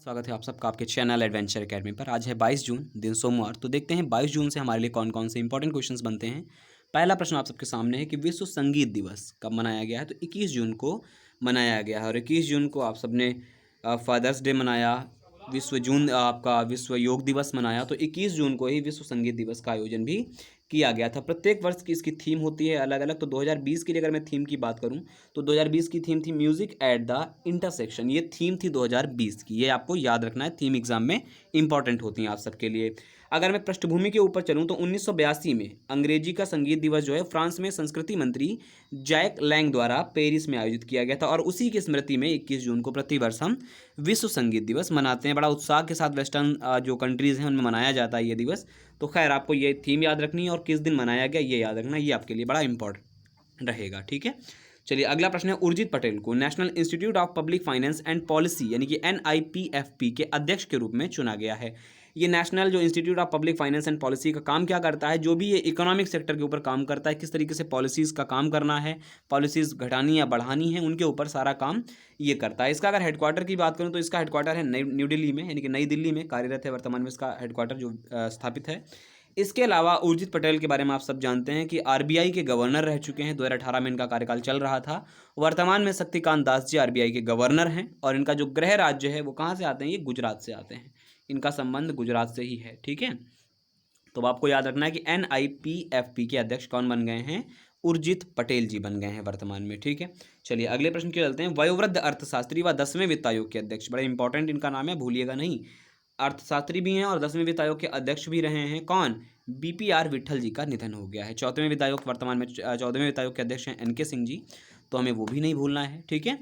स्वागत है आप सबका आपके चैनल एडवेंचर एकेडमी पर। आज है 22 जून, दिन सोमवार। तो देखते हैं 22 जून से हमारे लिए कौन कौन से इंपॉर्टेंट क्वेश्चंस बनते हैं। पहला प्रश्न आप सबके सामने है कि विश्व संगीत दिवस कब मनाया गया है। तो 21 जून को मनाया गया है और 21 जून को आप सबने फादर्स डे मनाया, आपका विश्व योग दिवस मनाया। तो 21 जून को ही विश्व संगीत दिवस का आयोजन भी किया गया था। प्रत्येक वर्ष की इसकी थीम होती है अलग अलग। तो 2020 के लिए अगर मैं थीम की बात करूं तो 2020 की थीम थी म्यूजिक एट द इंटरसेक्शन। ये थीम थी 2020 की, ये आपको याद रखना है, थीम एग्जाम में इंपॉर्टेंट होती हैं आप सबके लिए। अगर मैं पृष्ठभूमि के ऊपर चलूं तो 1982 में अंग्रेजी का संगीत दिवस जो है फ्रांस में संस्कृति मंत्री जैक लैंग द्वारा पेरिस में आयोजित किया गया था और उसी की स्मृति में 21 जून को प्रतिवर्ष हम विश्व संगीत दिवस मनाते हैं। बड़ा उत्साह के साथ वेस्टर्न जो कंट्रीज़ हैं उनमें मनाया जाता है ये दिवस। तो खैर आपको ये थीम याद रखनी है और किस दिन मनाया गया ये याद रखना, ये आपके लिए बड़ा इंपॉर्टेंट रहेगा। ठीक है, चलिए अगला प्रश्न है। उर्जित पटेल को national institute of public finance and policy यानी कि NIPFP के अध्यक्ष के रूप में चुना गया है। ये नेशनल जो institute of public finance and policy का काम क्या करता है, जो भी ये इकोनॉमिक सेक्टर के ऊपर काम करता है, किस तरीके से पॉलिसीज़ का काम करना है, पॉलिसीज़ घटानी या बढ़ानी है, उनके ऊपर सारा काम ये करता है। इसका अगर हेडक्वार्टर की बात करूँ तो इसका हेडक्वार्टर है न्यू दिल्ली में, यानी कि नई दिल्ली में कार्यरत है वर्तमान में इसका हेडक्वार्टर जो स्थापित है। इसके अलावा उर्जित पटेल के बारे में आप सब जानते हैं कि RBI के गवर्नर रह चुके हैं। 2018 में इनका कार्यकाल चल रहा था। वर्तमान में शक्तिकांत दास जी RBI के गवर्नर हैं और इनका जो गृह राज्य है वो कहाँ से आते हैं, ये गुजरात से आते हैं। इनका संबंध गुजरात से ही है। ठीक है, तो आपको याद रखना है कि NIPFP के अध्यक्ष कौन बन गए हैं, उर्जित पटेल जी बन गए हैं वर्तमान में। ठीक है, चलिए अगले प्रश्न की चलते हैं। वयोवृद्ध अर्थशास्त्री व 10वें वित्त आयोग के अध्यक्ष, बड़े इंपॉर्टेंट इनका नाम है, भूलिएगा नहीं। अर्थशास्त्री भी हैं और 10वें वित्त आयोग के अध्यक्ष भी रहे हैं। कौन, BPR विट्ठल जी का निधन हो गया है। 14वें वित्त आयोग वर्तमान में 14वें वित्त आयोग के अध्यक्ष हैं NK सिंह जी, तो हमें वो भी नहीं भूलना है। ठीक है,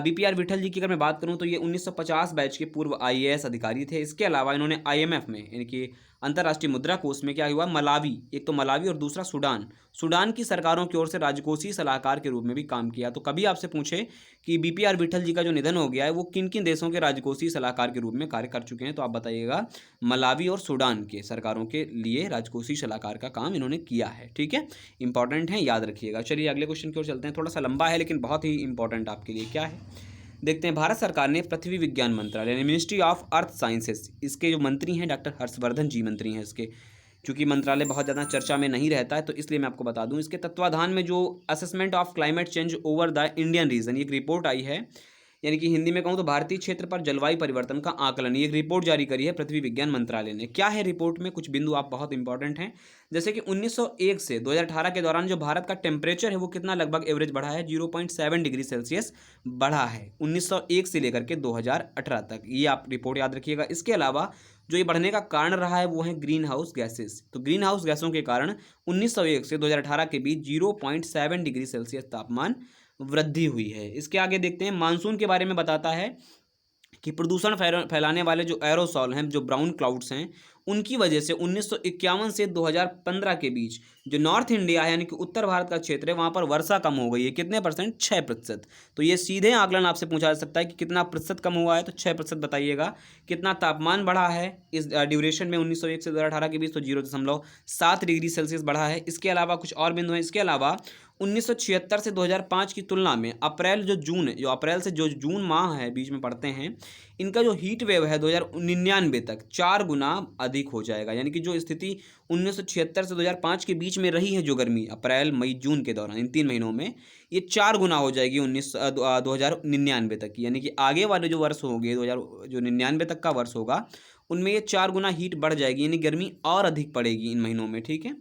BPR विट्ठल जी की अगर मैं बात करूं तो ये 1950 बैच के पूर्व IAS अधिकारी थे। इसके अलावा इन्होंने IMF में यानी कि अंतर्राष्ट्रीय मुद्रा कोष में क्या हुआ, मलावी, एक तो मलावी और दूसरा सूडान की सरकारों की ओर से राजकोषीय सलाहकार के रूप में भी काम किया। तो कभी आपसे पूछे कि BPR विट्ठल जी का जो निधन हो गया है वो किन किन देशों के राजकोषीय सलाहकार के रूप में कार्य कर चुके हैं, तो आप बताइएगा मलावी और सूडान के सरकारों के लिए राजकोषीय सलाहकार का काम इन्होंने किया है। ठीक है, इंपॉर्टेंट है, याद रखिएगा। चलिए अगले क्वेश्चन की ओर चलते हैं। थोड़ा सा लंबा है लेकिन बहुत ही इंपॉर्टेंट आपके लिए। क्या है देखते हैं। भारत सरकार ने पृथ्वी विज्ञान मंत्रालय यानी मिनिस्ट्री ऑफ अर्थ साइंसेस, इसके जो मंत्री हैं डॉक्टर हर्षवर्धन जी मंत्री हैं इसके। चूंकि मंत्रालय बहुत ज़्यादा चर्चा में नहीं रहता है तो इसलिए मैं आपको बता दूं, इसके तत्वाधान में जो assessment of climate change over the Indian reason, ये एक रिपोर्ट आई है, यानी कि हिंदी में कहूँ तो भारतीय क्षेत्र पर जलवायु परिवर्तन का आकलन, ये एक रिपोर्ट जारी करी है पृथ्वी विज्ञान मंत्रालय ने। क्या है रिपोर्ट में, कुछ बिंदु आप बहुत इंपॉर्टेंट हैं, जैसे कि 1901 से 2018 के दौरान जो भारत का टेम्परेचर है वो कितना लगभग एवरेज बढ़ा है, 0.7 डिग्री सेल्सियस बढ़ा है 1901 से लेकर के 2018 तक। ये आप रिपोर्ट याद रखिएगा। इसके अलावा जो ये बढ़ने का कारण रहा है वो है ग्रीन हाउस गैसेस। तो ग्रीन हाउस गैसों के कारण 1901 से 2018 के बीच 0.7 डिग्री सेल्सियस तापमान वृद्धि हुई है। इसके आगे देखते हैं, मानसून के बारे में बताता है कि प्रदूषण फैलाने वाले जो एरोसॉल हैं, जो ब्राउन क्लाउड्स हैं, उनकी वजह से 1951 से 2015 के बीच जो नॉर्थ इंडिया है यानी कि उत्तर भारत का क्षेत्र है वहाँ पर वर्षा कम हो गई है। कितने परसेंट, 6%। तो ये सीधे आकलन आपसे पूछा जा सकता है कि कितना प्रतिशत कम हुआ है, तो 6% बताइएगा। कितना तापमान बढ़ा है इस ड्यूरेशन में 1901 से 2018 के बीच, तो 0.7 डिग्री सेल्सियस बढ़ा है। इसके अलावा कुछ और बिंदु हैं। इसके अलावा 1976 से 2005 की तुलना में अप्रैल से जो जून माह है बीच में पड़ते हैं, इनका जो हीट वेव है 2099 तक 4 गुना अधिक हो जाएगा। यानी कि जो स्थिति 1976 से 2005 के बीच में रही है जो गर्मी अप्रैल मई जून के दौरान, इन 3 महीनों में ये 4 गुना हो जाएगी 2099 तक की। यानी कि आगे वाले जो वर्ष होंगे 2099 तक का वर्ष होगा उनमें ये 4 गुना हीट बढ़ जाएगी, यानी गर्मी और अधिक पड़ेगी इन महीनों में। ठीक है,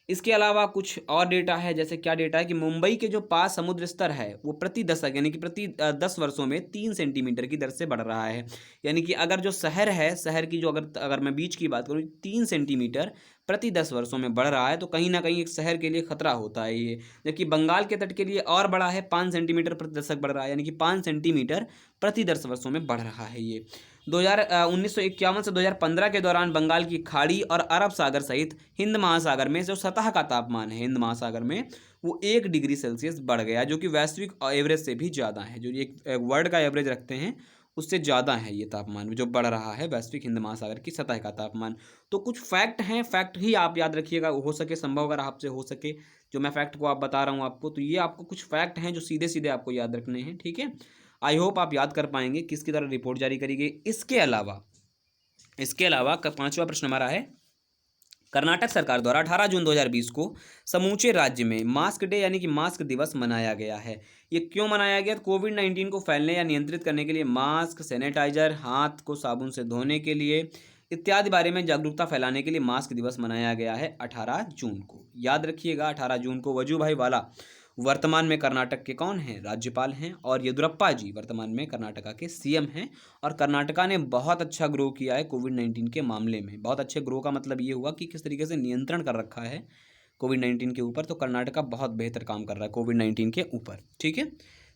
इसके अलावा कुछ और डेटा है, जैसे क्या डेटा है कि मुंबई के जो पास समुद्र स्तर है वो प्रति दशक यानी कि प्रति 10 वर्षों में 3 सेंटीमीटर की दर से बढ़ रहा है। यानी कि अगर जो शहर है, शहर की जो अगर मैं बीच की बात करूँ 3 सेंटीमीटर प्रति 10 वर्षों में बढ़ रहा है, तो कहीं ना कहीं एक शहर के लिए खतरा होता है ये। जबकि बंगाल के तट के लिए और बड़ा है, 5 सेंटीमीटर प्रति दशक बढ़ रहा है, यानी कि 5 सेंटीमीटर प्रति 10 वर्षों में बढ़ रहा है ये। 1951 से 2015 के दौरान बंगाल की खाड़ी और अरब सागर सहित हिंद महासागर में जो सतह का तापमान है हिंद महासागर में वो 1 डिग्री सेल्सियस बढ़ गया, जो कि वैश्विक एवरेज से भी ज़्यादा है। जो एक वर्ल्ड का एवरेज रखते हैं उससे ज़्यादा है ये तापमान जो बढ़ रहा है वैश्विक हिंद महासागर की सतह का तापमान। तो कुछ फैक्ट हैं, फैक्ट ही आप याद रखिएगा, हो सके संभव अगर आपसे हो सके जो मैं फैक्ट को आप बता रहा हूँ आपको, तो ये आपको कुछ फैक्ट हैं जो सीधे सीधे आपको याद रखने हैं। ठीक है, आई होप आप याद कर पाएंगे किसकी तरह रिपोर्ट जारी करी गई। इसके अलावा पांचवा प्रश्न हमारा है, कर्नाटक सरकार द्वारा 18 जून 2020 को समूचे राज्य में मास्क डे यानी कि मास्क दिवस मनाया गया है। ये क्यों मनाया गया? कोविड-19 को फैलने या नियंत्रित करने के लिए मास्क, सैनिटाइजर, हाथ को साबुन से धोने के लिए इत्यादि बारे में जागरूकता फैलाने के लिए मास्क दिवस मनाया गया है 18 जून को। याद रखिएगा 18 जून को वजूभाई वाला वर्तमान में कर्नाटक के कौन हैं? राज्यपाल हैं। और येदुरप्पा जी वर्तमान में कर्नाटका के सीएम हैं। और कर्नाटका ने बहुत अच्छा ग्रो किया है कोविड-19 के मामले में। बहुत अच्छे ग्रो का मतलब ये हुआ कि किस तरीके से नियंत्रण कर रखा है कोविड-19 के ऊपर। तो कर्नाटका बहुत बेहतर काम कर रहा है कोविड-19 के ऊपर। ठीक है,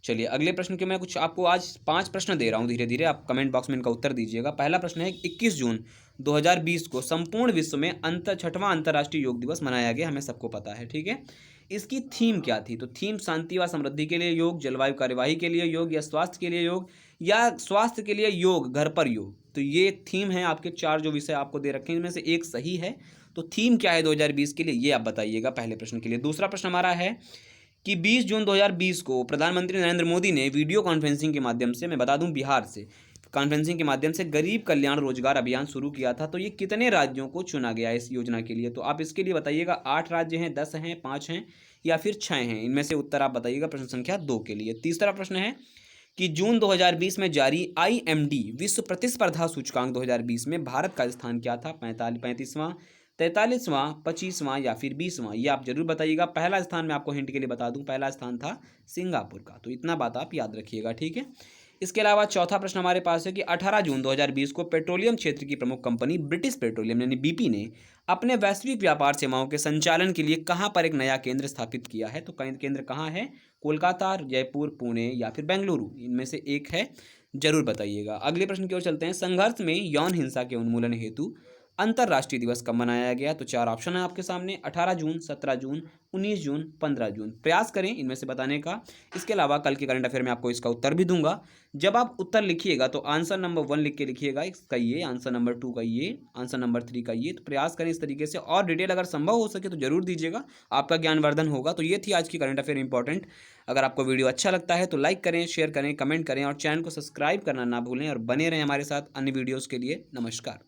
चलिए अगले प्रश्न के मैं कुछ आपको आज 5 प्रश्न दे रहा हूँ, धीरे धीरे आप कमेंट बॉक्स में इनका उत्तर दीजिएगा। पहला प्रश्न है, 21 जून 2020 को संपूर्ण विश्व में छठवां अंतर्राष्ट्रीय योग दिवस मनाया गया, हमें सबको पता है। ठीक है, इसकी थीम क्या थी? तो थीम शांति व समृद्धि के लिए योग, जलवायु कार्यवाही के लिए योग, या स्वास्थ्य के लिए योग, या स्वास्थ्य के लिए योग, घर पर योग। तो ये थीम है आपके 4 जो विषय आपको दे रखे हैं, इनमें से एक सही है। तो थीम क्या है 2020 के लिए, ये आप बताइएगा पहले प्रश्न के लिए। दूसरा प्रश्न हमारा है कि 20 जून 2020 को प्रधानमंत्री नरेंद्र मोदी ने वीडियो कॉन्फ्रेंसिंग के माध्यम से, मैं बता दूं बिहार से कॉन्फ्रेंसिंग के माध्यम से गरीब कल्याण रोजगार अभियान शुरू किया था। तो ये कितने राज्यों को चुना गया है इस योजना के लिए? तो आप इसके लिए बताइएगा 8 राज्य हैं, 10 हैं, 5 हैं, या फिर 6 हैं। इनमें से उत्तर आप बताइएगा प्रश्न संख्या 2 के लिए। तीसरा प्रश्न है कि जून 2020 में जारी IMD विश्व प्रतिस्पर्धा सूचकांक 2020 में भारत का स्थान क्या था? 35वां, 43वां, 25वां या फिर 20वां? ये आप जरूर बताइएगा। पहला स्थान मैं आपको हिंट के लिए बता दूं, पहला स्थान था सिंगापुर का। तो इतना बात आप याद रखिएगा। ठीक है, इसके अलावा चौथा प्रश्न हमारे पास है कि 18 जून 2020 को पेट्रोलियम क्षेत्र की प्रमुख कंपनी ब्रिटिश पेट्रोलियम यानी BP ने अपने वैश्विक व्यापार सेवाओं के संचालन के लिए कहां पर एक नया केंद्र स्थापित किया है? तो केंद्र कहां है? कोलकाता, जयपुर, पुणे या फिर बेंगलुरु? इनमें से एक है, जरूर बताइएगा। अगले प्रश्न की ओर चलते हैं। संघर्ष में यौन हिंसा के उन्मूलन हेतु अंतर्राष्ट्रीय दिवस कब मनाया गया? तो 4 ऑप्शन है आपके सामने, 18 जून, 17 जून, 19 जून, 15 जून। प्रयास करें इनमें से बताने का। इसके अलावा कल के करंट अफेयर में आपको इसका उत्तर भी दूंगा। जब आप उत्तर लिखिएगा तो आंसर नंबर 1 लिख के लिखिएगा, इसका ये, आंसर नंबर 2 का ये, आंसर नंबर 3 का ये। तो प्रयास करें इस तरीके से, और डिटेल अगर संभव हो सके तो जरूर दीजिएगा, आपका ज्ञानवर्धन होगा। तो ये थी आज की करंट अफेयर इंपॉर्टेंट। अगर आपको वीडियो अच्छा लगता है तो लाइक करें, शेयर करें, कमेंट करें और चैनल को सब्सक्राइब करना ना भूलें। और बने रहें हमारे साथ अन्य वीडियोज़ के लिए। नमस्कार।